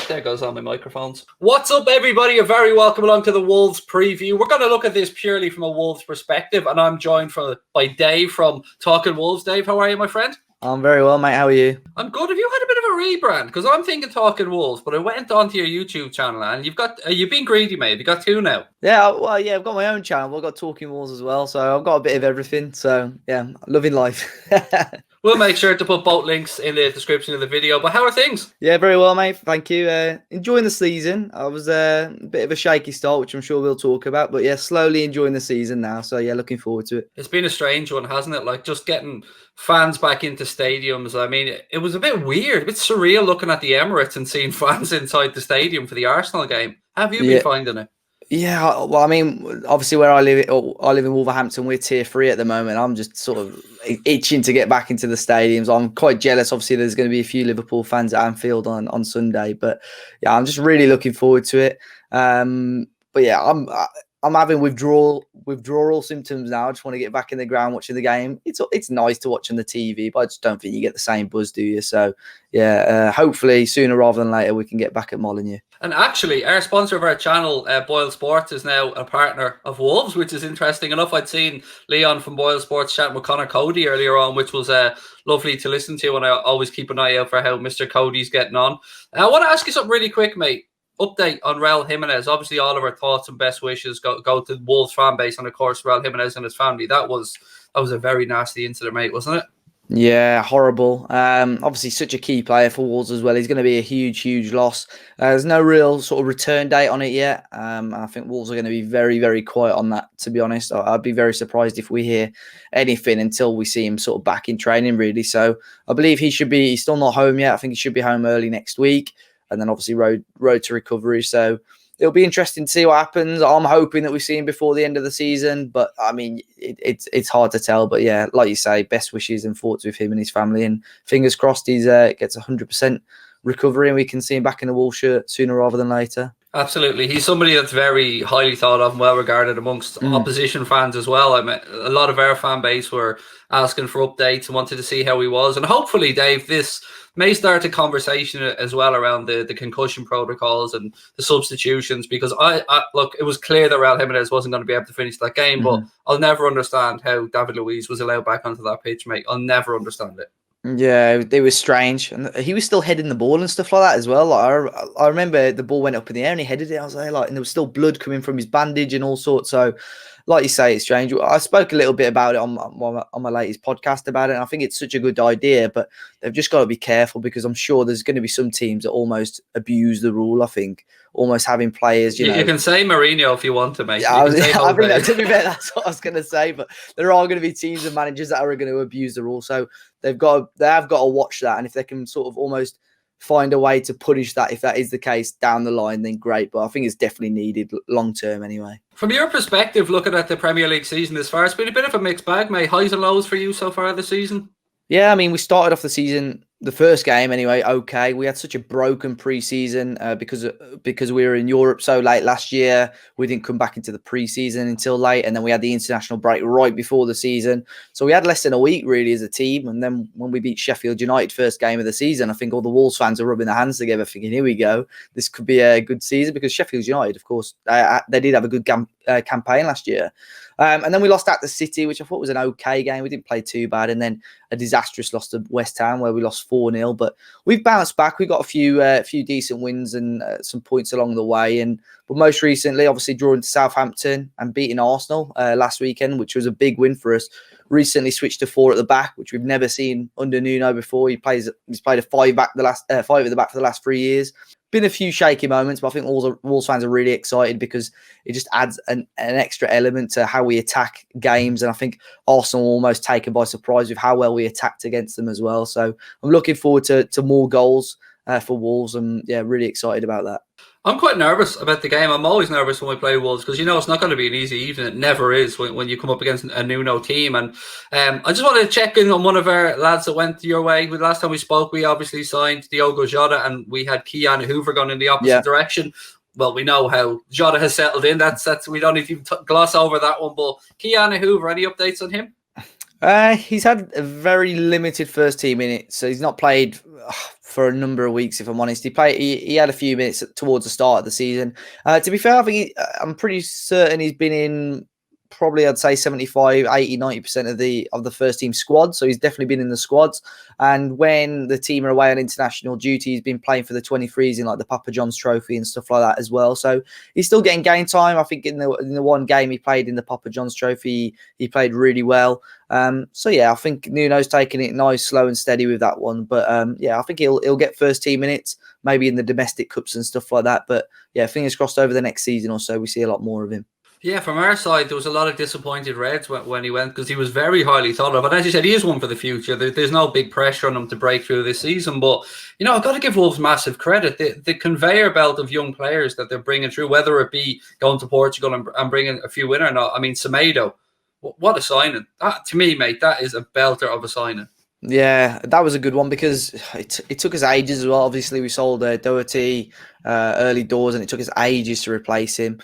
there goes on my microphones. What's up, everybody? You're very welcome along to the Wolves preview. We're going to look at this purely from a Wolves perspective, and I'm joined by Dave from Talking Wolves. Dave, how are you, my friend? I'm very well, mate. How are you? I'm good. Have you had a bit of a rebrand? Because I'm thinking Talking Wolves, but I went onto your YouTube channel and you've been greedy, mate. You got two now. Yeah, well, yeah, I've got my own channel. I've got Talking Wolves as well, so I've got a bit of everything. So yeah, loving life. We'll make sure to put both links in the description of the video. But how are things? Yeah, very well, mate. Thank you. Enjoying the season. I was a bit of a shaky start, which I'm sure we'll talk about. But yeah, slowly enjoying the season now. So yeah, looking forward to it. It's been a strange one, hasn't it? Like just getting fans back into stadiums. I mean, it was a bit weird, a bit surreal looking at the Emirates and seeing fans inside the stadium for the Arsenal game. Have you been finding it? Yeah, well, I mean, obviously where I live in Wolverhampton. We're tier 3 at the moment. I'm just sort of itching to get back into the stadiums. I'm quite jealous. Obviously, there's going to be a few Liverpool fans at Anfield on Sunday, but yeah, I'm just really looking forward to it. But yeah, I'm having withdrawal symptoms now. I just want to get back in the ground watching the game. It's nice to watch on the TV, but I just don't think you get the same buzz, do you? So yeah, hopefully sooner rather than later we can get back at Molineux. And actually, our sponsor of our channel, Boyle Sports, is now a partner of Wolves, which is interesting enough. I'd seen Leon from Boyle Sports chatting with Conor Cody earlier on, which was lovely to listen to, and I always keep an eye out for how Mr. Cody's getting on. I want to ask you something really quick, mate. Update on Raul Jimenez. Obviously, all of our thoughts and best wishes go to the Wolves fan base, and of course, Raul Jimenez and his family. That was a very nasty incident, mate, wasn't it? Yeah, horrible. Obviously, such a key player for Wolves as well. He's going to be a huge loss. There's no real sort of return date on it yet. I think Wolves are going to be very, very quiet on that, to be honest. I'd be very surprised if we hear anything until we see him sort of back in training, really. So I believe he's still not home yet. I think he should be home early next week. And then obviously road to recovery. So it'll be interesting to see what happens. I'm hoping that we see him before the end of the season, but I mean, it's hard to tell. But yeah, like you say, best wishes and thoughts with him and his family, and fingers crossed he gets 100% recovery and we can see him back in the Wolves shirt sooner rather than later. Absolutely. He's somebody that's very highly thought of and well regarded amongst opposition fans as well. I mean, a lot of our fan base were asking for updates and wanted to see how he was. And hopefully, Dave, this may start a conversation as well around the concussion protocols and the substitutions, because I look, it was clear that Raul Jimenez wasn't going to be able to finish that game, but I'll never understand how David Luiz was allowed back onto that pitch, mate. I'll never understand it. Yeah, it was strange, and he was still heading the ball and stuff like that as well. Like I remember the ball went up in the air and he headed it. I was like, and there was still blood coming from his bandage and all sorts. So, like you say, it's strange. I spoke a little bit about it on my latest podcast about it, and I think it's such a good idea, but they've just got to be careful, because I'm sure there's going to be some teams that almost abuse the rule. I think almost having players, you know, can say Mourinho if you want to, mate. Yeah, I think to be fair, that's what I was going to say. But there are going to be teams and managers that are going to abuse the rule, so they have got to watch that, and if they can sort of almost find a way to punish that, if that is the case down the line, then great. But I think it's definitely needed long term anyway. From your perspective, looking at the Premier League season this far, it's been a bit of a mixed bag, mate. Highs and lows for you so far this season? Yeah, I mean, we started off the season, the first game anyway, okay. We had such a broken pre-season because we were in Europe so late last year. We didn't come back into the pre-season until late, and then we had the international break right before the season. So we had less than a week really as a team. And then when we beat Sheffield United first game of the season, I think all the Wolves fans are rubbing their hands together thinking, here we go, this could be a good season, because Sheffield United, of course, they did have a good campaign last year. And then we lost at the City, which I thought was an okay game. We didn't play too bad. And then a disastrous loss to West Ham, where we lost 4-0. But we've bounced back. We got a few decent wins and some points along the way. But most recently, obviously, drawing to Southampton and beating Arsenal last weekend, which was a big win for us. Recently switched to 4 at the back, which we've never seen under Nuno before. He's played a 5 at the back for the last 3 years. Been a few shaky moments, but I think Wolves fans are really excited because it just adds an extra element to how we attack games. And I think Arsenal were almost taken by surprise with how well we attacked against them as well. So I'm looking forward to more goals for Wolves, and yeah, really excited about that. I'm quite nervous about the game. I'm always nervous when we play Wolves, because you know it's not going to be an easy evening. It never is when you come up against a Nuno team. And I just wanted to check in on one of our lads that went your way. The last time we spoke, we obviously signed Diogo Jota, and we had Kiana Hoover going in the opposite direction. Well, we know how Jota has settled in. That's we don't need to gloss over that one. But Kiana Hoover, any updates on him? He's had a very limited first team minutes, so he's not played for a number of weeks. If I'm honest, he had a few minutes towards the start of the season. To be fair, I think I'm pretty certain he's been in probably, I'd say 75, 80, 90% of the first team squad. So he's definitely been in the squads. And when the team are away on international duty, he's been playing for the 23s in like the Papa John's Trophy and stuff like that as well. So he's still getting game time. I think in the one game he played in the Papa John's Trophy, he played really well. So yeah, I think Nuno's taking it nice, slow and steady with that one. But yeah, I think he'll get first team minutes, maybe in the domestic cups and stuff like that. But yeah, fingers crossed over the next season or so we see a lot more of him. Yeah, from our side, there was a lot of disappointed Reds when he went, because he was very highly thought of. And as you said, he is one for the future. There's no big pressure on him to break through this season. But, you know, I've got to give Wolves massive credit. The conveyor belt of young players that they're bringing through, whether it be going to Portugal and bringing a few in or not. I mean, Semedo, what a signing. That, to me, mate, that is a belter of a signing. Yeah, that was a good one because it took us ages as well. Obviously, we sold Doherty early doors, and it took us ages to replace him.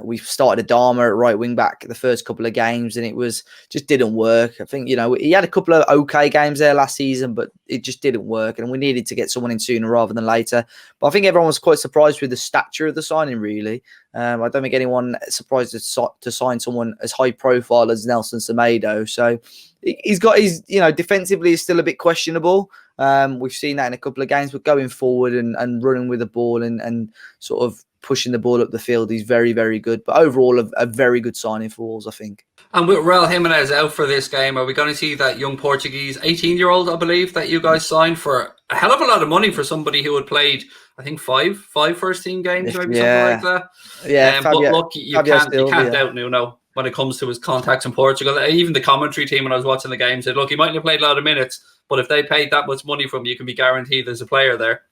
We started Adama at right wing back the first couple of games, and it just didn't work. I think, you know, he had a couple of okay games there last season, but it just didn't work, and we needed to get someone in sooner rather than later. But I think everyone was quite surprised with the stature of the signing, really. I don't think anyone surprised to sign someone as high profile as Nelson Semedo. So he's got his, you know, defensively is still a bit questionable. We've seen that in a couple of games, but going forward and running with the ball and sort of pushing the ball up the field, he's very, very good. But overall, a very good signing for Wolves, I think. And with Raul Jimenez out for this game, are we going to see that young Portuguese 18-year-old, I believe, that you guys signed for a hell of a lot of money for somebody who had played, I think, five first team games, maybe something like that? Yeah, Fabio, but look, you can't doubt Nuno when it comes to his contacts in Portugal. Even the commentary team, when I was watching the game, said, look, he mightn't have played a lot of minutes, but if they paid that much money from you can be guaranteed there's a player there.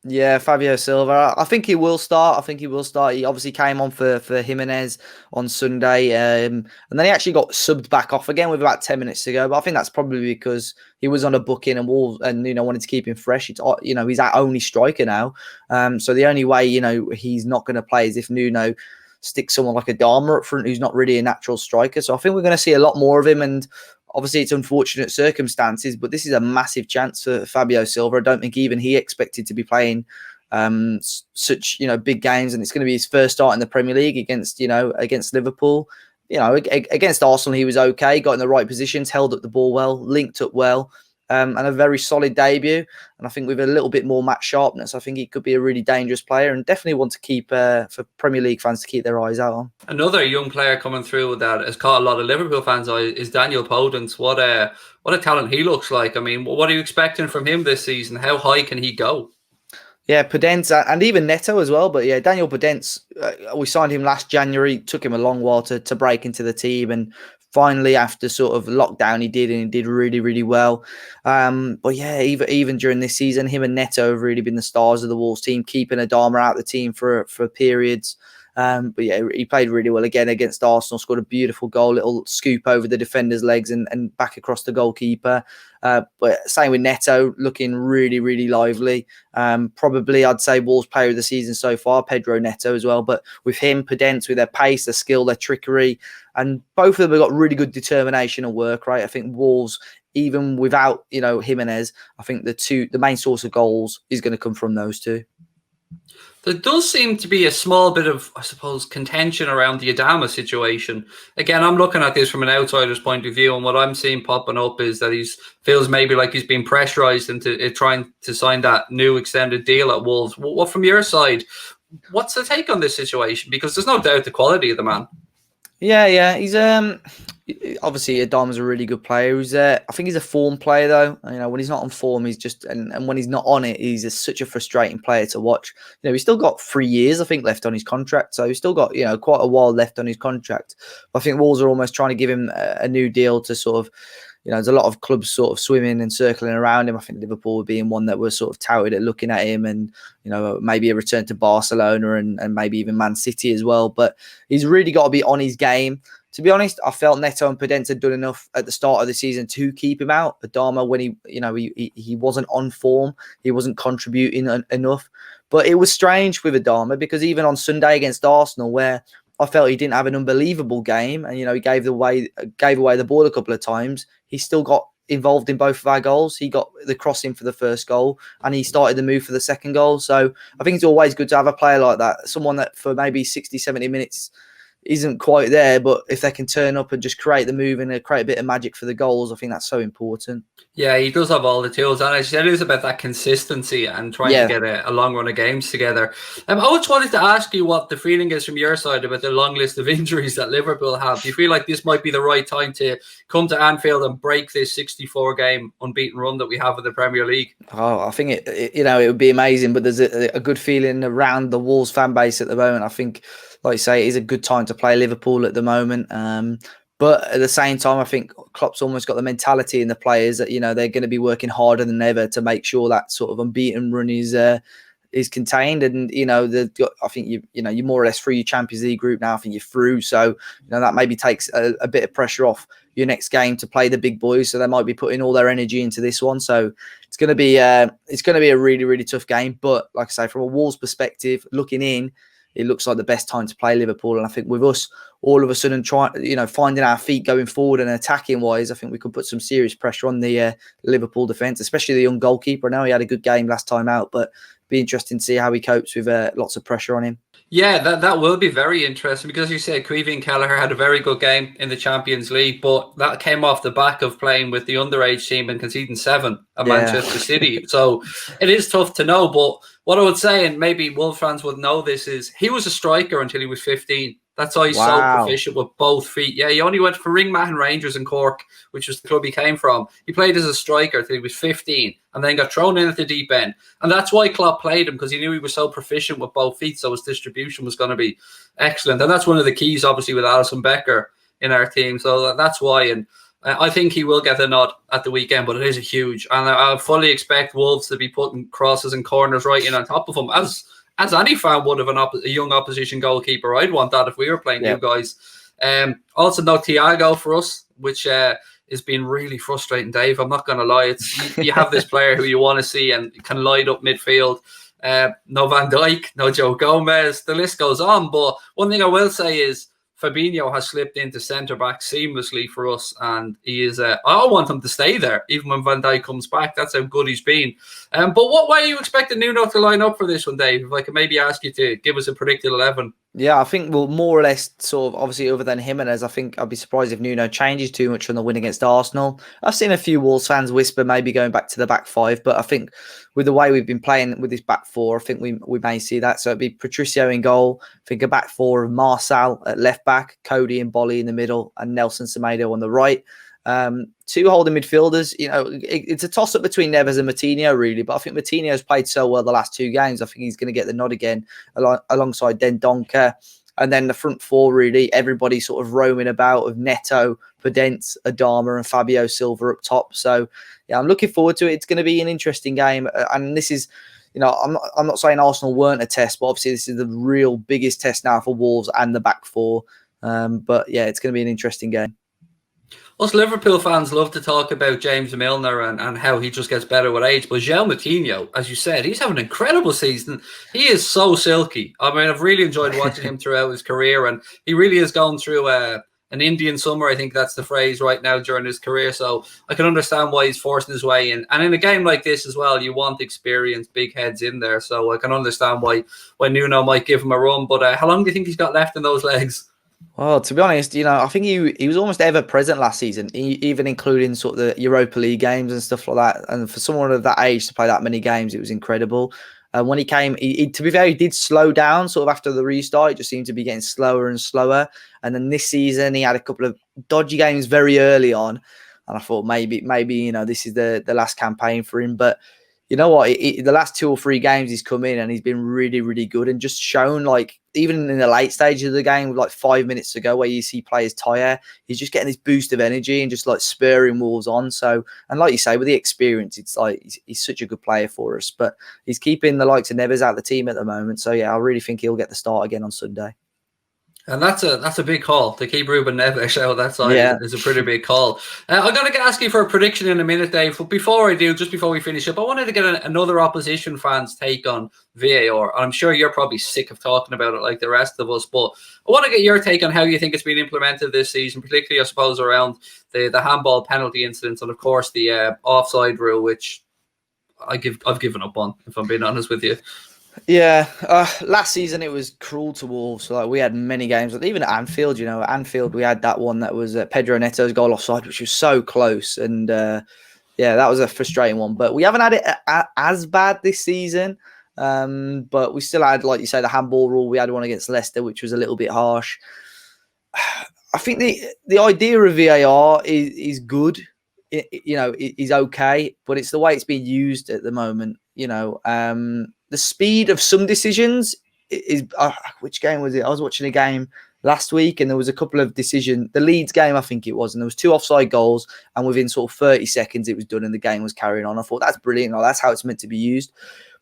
Yeah, Fabio Silva. I think he will start. He obviously came on for Jimenez on Sunday. And then he actually got subbed back off again with about 10 minutes to go. But I think that's probably because he was on a booking and Wolves and, you know, wanted to keep him fresh. It's, you know, he's our only striker now. So the only way, you know, he's not going to play is if Nuno sticks someone like Adama up front who's not really a natural striker. So I think we're going to see a lot more of him. And obviously, it's unfortunate circumstances, but this is a massive chance for Fabio Silva. I don't think even he expected to be playing such, you know, big games, and it's going to be his first start in the Premier League against Liverpool. You know, against Arsenal, he was okay, got in the right positions, held up the ball well, linked up well, and a very solid debut. And I think with a little bit more match sharpness, I think he could be a really dangerous player, and definitely one to keep for Premier League fans to keep their eyes out on. Another young player coming through that has caught a lot of Liverpool fans' eye is Daniel Podens. What a talent he looks like. I mean, what are you expecting from him this season? How high can he go? Yeah, Podens and even Neto as well. But yeah, Daniel Podens, we signed him last January. It took him a long while to break into the team. And finally, after sort of lockdown, he did really, really well. But yeah, even during this season, him and Neto have really been the stars of the Wolves team, keeping Adama out of the team for periods. But yeah, he played really well again against Arsenal, scored a beautiful goal, little scoop over the defender's legs and back across the goalkeeper. But same with Neto, looking really, really lively. Probably, I'd say, Wolves player of the season so far, Pedro Neto as well. But with him, Podens, with their pace, their skill, their trickery, and both of them have got really good determination and work, right? I think Wolves, even without, you know, Jimenez, I think the main source of goals is going to come from those two. There does seem to be a small bit of, I suppose, contention around the Adama situation. Again, I'm looking at this from an outsider's point of view, and what I'm seeing popping up is that he feels maybe like he's being pressurised into trying to sign that new extended deal at Wolves. What from your side, what's the take on this situation? Because there's no doubt the quality of the man. Yeah, he's obviously Adama's a really good player. I think he's a form player though. You know, when he's not on form, he's just and when he's not on it, he's such a frustrating player to watch. You know, he's still got 3 years, I think, left on his contract, so he's still got, you know, quite a while left on his contract. But I think Wolves are almost trying to give him a new deal to sort of, you know, there's a lot of clubs sort of swimming and circling around him. I think Liverpool being one that was sort of touted at looking at him, and, you know, maybe a return to Barcelona and maybe even Man City as well. But he's really got to be on his game. To be honest, I felt Neto and Podens had done enough at the start of the season to keep him out. Adama, when he wasn't on form, he wasn't contributing enough. But it was strange with Adama because even on Sunday against Arsenal, where I felt he didn't have an unbelievable game, and he gave away the ball a couple of times. He still got involved in both of our goals. He got the crossing for the first goal, and he started the move for the second goal. So I think it's always good to have a player like that, someone that for maybe 60, 70 minutes isn't quite there, but if they can turn up and just create the move and create a bit of magic for the goals, I think that's so important. Yeah, he does have all the tools, and as you said, it is about that consistency and trying to get a long run of games together. I just wanted to ask you what the feeling is from your side about the long list of injuries that Liverpool have. Do you feel like this might be the right time to come to Anfield and break this 64-game unbeaten run that we have in the Premier League? Oh, I think it would be amazing, but there's a good feeling around the Wolves fan base at the moment. I think, like you say, it is a good time to play Liverpool at the moment. But at the same time, I think Klopp's almost got the mentality in the players that, they're going to be working harder than ever to make sure that sort of unbeaten run is contained. And, I think you're more or less through your Champions League group now. I think you're through. So, that maybe takes a bit of pressure off your next game to play the big boys. So they might be putting all their energy into this one. So it's going to be a really, really tough game. But like I say, from a Wolves perspective, looking in, it looks like the best time to play Liverpool. And I think with us all of a sudden finding our feet going forward and attacking wise, I think we could put some serious pressure on the Liverpool defence, especially the young goalkeeper. I know he had a good game last time out, but it'd be interesting to see how he copes with lots of pressure on him. Yeah, that will be very interesting because you said Creevy and Kelleher had a very good game in the Champions League, but that came off the back of playing with the underage team and conceding 7 at Manchester City. So it is tough to know. But what I would say, and maybe Wolves fans would know this, is he was a striker until he was 15. That's why he's so proficient with both feet. Yeah, he only went for Ringmahon Rangers in Cork, which was the club he came from. He played as a striker until he was 15 and then got thrown in at the deep end. And that's why Klopp played him, because he knew he was so proficient with both feet, so his distribution was going to be excellent. And that's one of the keys, obviously, with Alisson Becker in our team. So that's why. And I think he will get the nod at the weekend, but it is a huge. And I fully expect Wolves to be putting crosses and corners right in on top of him, as any fan would of a young opposition goalkeeper. I'd want that if we were playing you guys. Also, no Thiago for us, which has been really frustrating, Dave. I'm not going to lie. You have this player who you want to see and can light up midfield. No Van Dijk, no Joe Gomez. The list goes on. But one thing I will say is Fabinho has slipped into centre-back seamlessly for us, and he is. I want him to stay there, even when Van Dijk comes back. That's how good he's been. But what way are you expecting Nuno to line up for this one, Dave? If I could maybe ask you to give us a predicted 11. Yeah, I think we'll more or less sort of, obviously, other than Jimenez, I think I'd be surprised if Nuno changes too much from the win against Arsenal. I've seen a few Wolves fans whisper maybe going back to the back 5, but I think with the way we've been playing with this back 4, I think we may see that. So it'd be Patricio in goal. I think a back 4 of Marçal at left back, Cody and Bolly in the middle, and Nelson Semedo on the right. 2 holding midfielders. It's a toss-up between Neves and Moutinho, really, but I think Moutinho's played so well the last 2 games. I think he's going to get the nod again alongside Dendoncker. And then the front 4, really, everybody sort of roaming about of Neto, Podens, Adama and Fabio Silva up top. So, yeah, I'm looking forward to it. It's going to be an interesting game. And this is, I'm not saying Arsenal weren't a test, but obviously this is the real biggest test now for Wolves and the back 4. But, yeah, it's going to be an interesting game. Us Liverpool fans love to talk about James Milner and how he just gets better with age. But João Moutinho, as you said, he's having an incredible season. He is so silky. I mean, I've really enjoyed watching him throughout his career. And he really is going through an Indian summer. I think that's the phrase right now during his career. So I can understand why he's forcing his way in. And in a game like this as well, you want experienced big heads in there. So I can understand why Nuno might give him a run. But how long do you think he's got left in those legs? Well, to be honest, I think he was almost ever present last season, even including sort of the Europa League games and stuff like that. And for someone of that age to play that many games, it was incredible. When he came, to be fair, he did slow down sort of after the restart. It just seemed to be getting slower and slower. And then this season, he had a couple of dodgy games very early on. And I thought maybe this is the last campaign for him. But you know what? The last 2 or 3 games he's come in and he's been really, really good and just shown, like, even in the late stages of the game, like 5 minutes to go, where you see players tire, he's just getting this boost of energy and just like spurring Wolves on. So, and like you say, with the experience, it's like he's such a good player for us. But he's keeping the likes of Neves out of the team at the moment. So yeah, I really think he'll get the start again on Sunday. And that's a big call to keep Ruben Neves out of that side. Yeah. Is a pretty big call. I'm going to ask you for a prediction in a minute, Dave. But before I do, just before we finish up, I wanted to get another opposition fan's take on VAR. I'm sure you're probably sick of talking about it like the rest of us, but I want to get your take on how you think it's been implemented this season, particularly, I suppose, around the handball penalty incidents and, of course, the offside rule, which I've given up on, if I'm being honest with you. Yeah, last season it was cruel to Wolves. Like we had many games, even at Anfield. At Anfield we had that one that was Pedro Neto's goal offside, which was so close, and yeah, that was a frustrating one. But we haven't had it as bad this season. But we still had, like you say, the handball rule. We had one against Leicester, which was a little bit harsh. I think the idea of VAR is good. Is okay, but it's the way it's being used at the moment. The speed of some decisions is which game was it? I was watching a game last week and there was a couple of decisions. The Leeds game, I think it was, and there was 2 offside goals, and within sort of 30 seconds it was done and the game was carrying on. I thought that's brilliant. That's how it's meant to be used.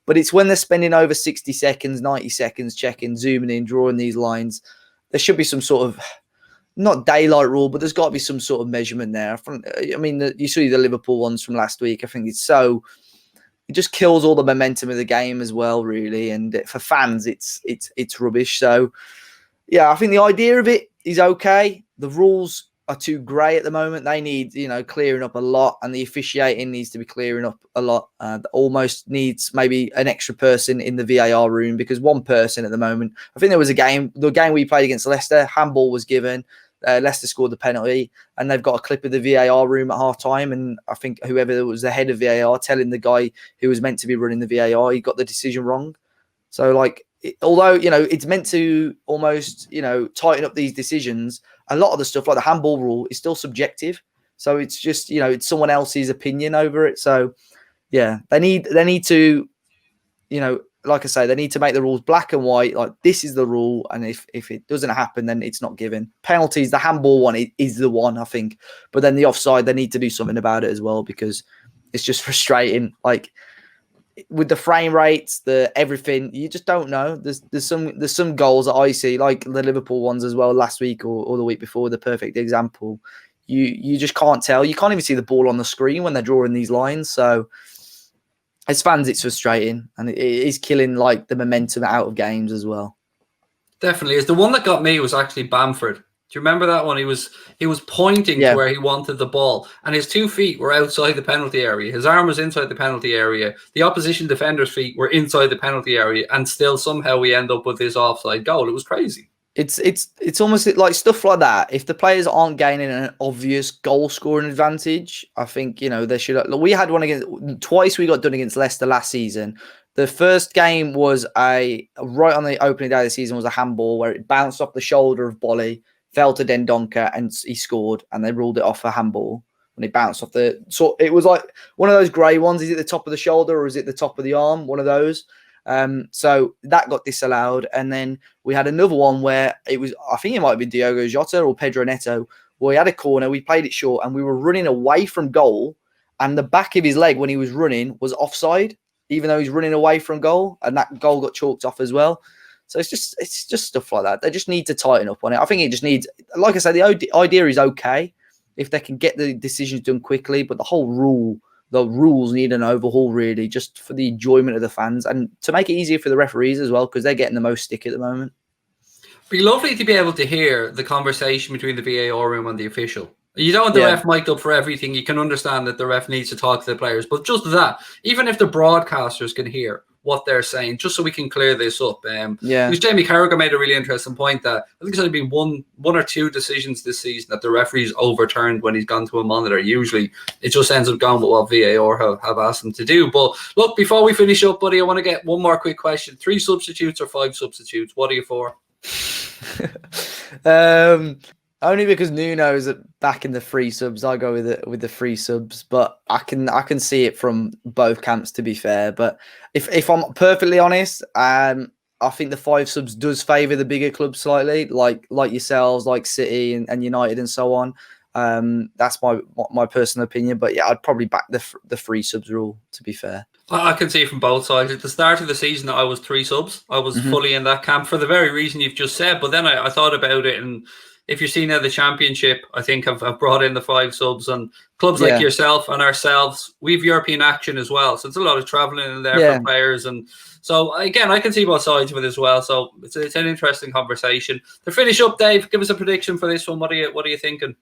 But it's when they're spending over 60 seconds, 90 seconds checking, zooming in, drawing these lines. There should be some sort of, not daylight rule, but there's got to be some sort of measurement there. I mean, you see the Liverpool ones from last week. I think it just kills all the momentum of the game as well, really. And for fans, it's rubbish. So, yeah, I think the idea of it is okay. The rules are too grey at the moment. They need, clearing up a lot, and the officiating needs to be clearing up a lot. Almost needs maybe an extra person in the VAR room, because one person at the moment. I think there was the game we played against Leicester, handball was given. Leicester scored the penalty, and they've got a clip of the VAR room at half time. And I think whoever was the head of VAR telling the guy who was meant to be running the VAR, he got the decision wrong. So, although, it's meant to almost, tighten up these decisions, a lot of the stuff like the handball rule is still subjective. So it's just, it's someone else's opinion over it. So, yeah, they need to, like I say, they need to make the rules black and white. Like, this is the rule, and if it doesn't happen, then it's not given. Penalties, the handball one is the one, I think. But then the offside, they need to do something about it as well, because it's just frustrating. Like, with the frame rates, the everything, you just don't know. There's some goals that I see, like the Liverpool ones as well last week or the week before, the perfect example. You just can't tell. You can't even see the ball on the screen when they're drawing these lines. So, as fans, it's frustrating, and it is killing the momentum out of games as well. Definitely is. The one that got me was actually Bamford. Do you remember that one? He was pointing to where he wanted the ball, and his 2 feet were outside the penalty area. His arm was inside the penalty area. The opposition defender's feet were inside the penalty area, and still somehow we end up with this offside goal. It was crazy. It's almost like stuff like that. If the players aren't gaining an obvious goal scoring advantage, I think they should. We had one twice. We got done against Leicester last season. The first game was right on the opening day of the season was a handball where it bounced off the shoulder of Bolly, fell to Dendoncker, and he scored, and they ruled it off a handball when it bounced off the. So it was like one of those grey ones. Is it the top of the shoulder or is it the top of the arm? One of those. So that got disallowed, and then we had another one where it was, I think it might have been Diogo Jota or Pedro Neto, where we had a corner, we played it short, and we were running away from goal, and the back of his leg when he was running was offside, even though he's running away from goal, and that goal got chalked off as well. So it's just stuff like that. They just need to tighten up on it. I think it just needs, like I say, the idea is okay if they can get the decisions done quickly, but the rules need an overhaul, really, just for the enjoyment of the fans and to make it easier for the referees as well, because they're getting the most stick at the moment. It'd be lovely to be able to hear the conversation between the VAR room and the official. You don't want the ref mic'd up for everything. You can understand that the ref needs to talk to the players, but just that, even if the broadcasters can hear what they're saying, just so we can clear this up. Because Jamie Carragher made a really interesting point that I think there's only been one or two decisions this season that the referee's overturned when he's gone to a monitor. Usually it just ends up going with what VAR have asked them to do. But look, before we finish up, buddy, I want to get one more quick question. 3 substitutes or 5 substitutes? What are you for? Only because Nuno's back in the free subs, I go with the free subs. But I can see it from both camps, to be fair. But if I'm perfectly honest, I think the 5 subs does favour the bigger clubs slightly, like yourselves, like City and United and so on. That's my personal opinion. But yeah, I'd probably back the free subs rule, to be fair. I can see it from both sides. At the start of the season, I was 3 subs. I was fully in that camp for the very reason you've just said. But then I thought about it, and if you're seeing now the Championship, I think I've brought in the 5 subs, and clubs like yourself and ourselves, we've European action as well. So it's a lot of travelling in there for players. And so, again, I can see both sides of it as well. So it's an interesting conversation. To finish up, Dave, give us a prediction for this one. What are you thinking?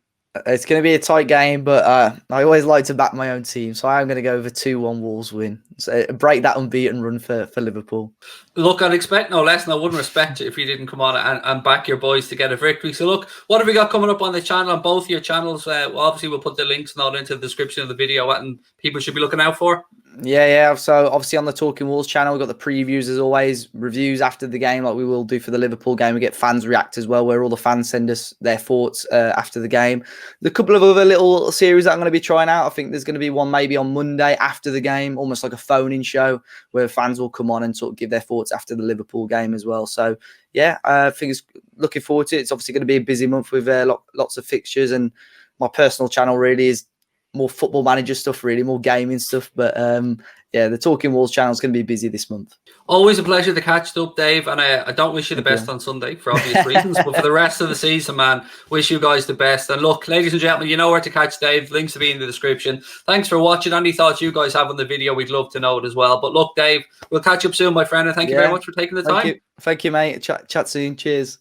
It's going to be a tight game, but I always like to back my own team, so I'm going to go with a 2-1 Wolves win. So break that unbeaten run for Liverpool. Look, I'd expect no less, and I wouldn't respect it if you didn't come on and back your boys to get a victory. So look, what have we got coming up on the channel, on both your channels? Obviously, we'll put the links and all into the description of the video, and people should be looking out for. Yeah. So obviously on the Talking Wolves channel, we've got the previews as always, reviews after the game like we will do for the Liverpool game. We get fans react as well, where all the fans send us their thoughts after the game. There's a couple of other little series that I'm going to be trying out. I think there's going to be one maybe on Monday after the game, almost like a phone-in show where fans will come on and sort of give their thoughts after the Liverpool game as well. So yeah, I think it's looking forward to it. It's obviously going to be a busy month with lots of fixtures, and my personal channel really is more football manager stuff, really more gaming stuff. But yeah, the Talking Wolves channel is going to be busy this month. Always a pleasure to catch up, Dave. And I don't wish you the best on Sunday for obvious reasons, but for the rest of the season, man, wish you guys the best. And look, ladies and gentlemen, you know where to catch Dave. Links will be in the description. Thanks for watching. Any thoughts you guys have on the video, we'd love to know it as well. But look, Dave, we'll catch up soon, my friend. And thank you very much for taking the time. Thank you, mate. Chat soon. Cheers.